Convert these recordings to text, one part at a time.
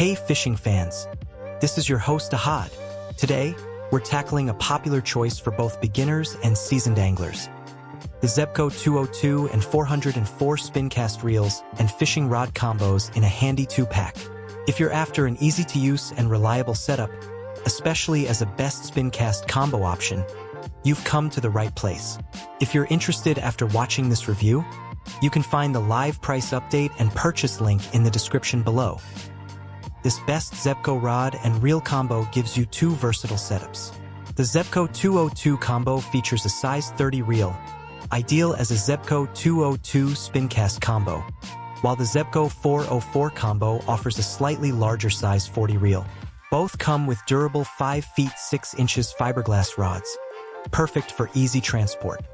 Hey fishing fans, this is your host Ahad. Today, we're tackling a popular choice for both beginners and seasoned anglers. The Zebco 202 and 404 Spincast reels and fishing rod combos in a handy 2-pack. If you're after an easy-to-use and reliable setup, especially as a best Spincast combo option, you've come to the right place. If you're interested after watching this review, you can find the live price update and purchase link in the description below. This best Zebco rod and reel combo gives you two versatile setups. The Zebco 202 combo features a size 30 reel, ideal as a Zebco 202 Spincast combo, while the Zebco 404 combo offers a slightly larger size 40 reel. Both come with durable 5 feet 6 inches fiberglass rods, perfect for easy transport.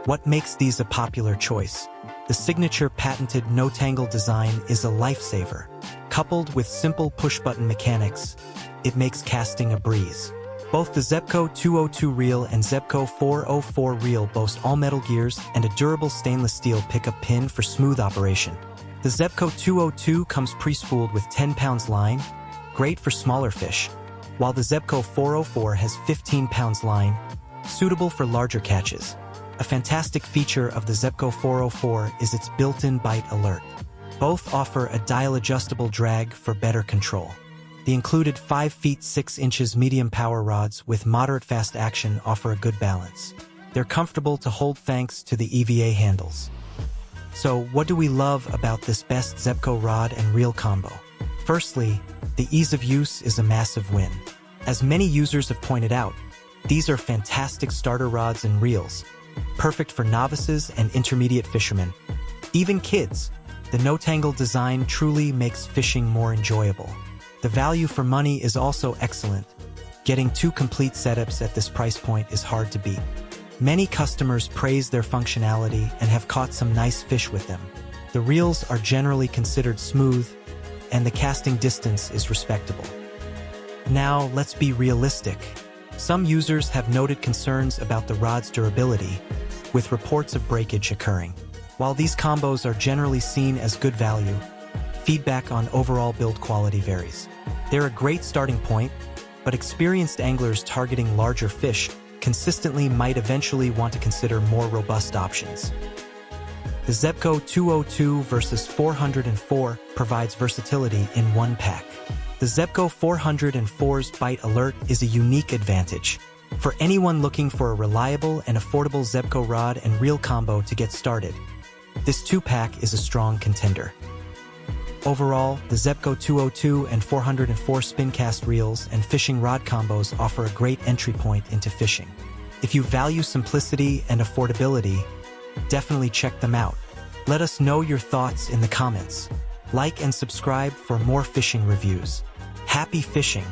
What makes these a popular choice? The signature patented no-tangle design is a lifesaver. Coupled with simple push-button mechanics, it makes casting a breeze. Both the Zebco 202 reel and Zebco 404 reel boast all-metal gears and a durable stainless steel pickup pin for smooth operation. The Zebco 202 comes pre-spooled with 10 pounds line, great for smaller fish, while the Zebco 404 has 15 pounds line, suitable for larger catches. A fantastic feature of the Zebco 404 is its built-in bite alert. Both offer a dial-adjustable drag for better control. The included 5 feet 6 inches medium power rods with moderate fast action offer a good balance. They're comfortable to hold thanks to the EVA handles. So, what do we love about this best Zebco rod and reel combo? Firstly, the ease of use is a massive win. As many users have pointed out, these are fantastic starter rods and reels, perfect for novices and intermediate fishermen. Even kids, the no-tangle design truly makes fishing more enjoyable. The value for money is also excellent. Getting two complete setups at this price point is hard to beat. Many customers praise their functionality and have caught some nice fish with them. The reels are generally considered smooth, and the casting distance is respectable. Now, let's be realistic. Some users have noted concerns about the rod's durability, with reports of breakage occurring. While these combos are generally seen as good value, feedback on overall build quality varies. They're a great starting point, but experienced anglers targeting larger fish consistently might eventually want to consider more robust options. The Zebco 202 versus 404 provides versatility in one pack. The Zebco 404's Bite Alert is a unique advantage for anyone looking for a reliable and affordable Zebco rod and reel combo to get started. This 2-pack is a strong contender. Overall, the Zebco 202 and 404 Spincast reels and fishing rod combos offer a great entry point into fishing. If you value simplicity and affordability, definitely check them out. Let us know your thoughts in the comments. Like and subscribe for more fishing reviews. Happy fishing!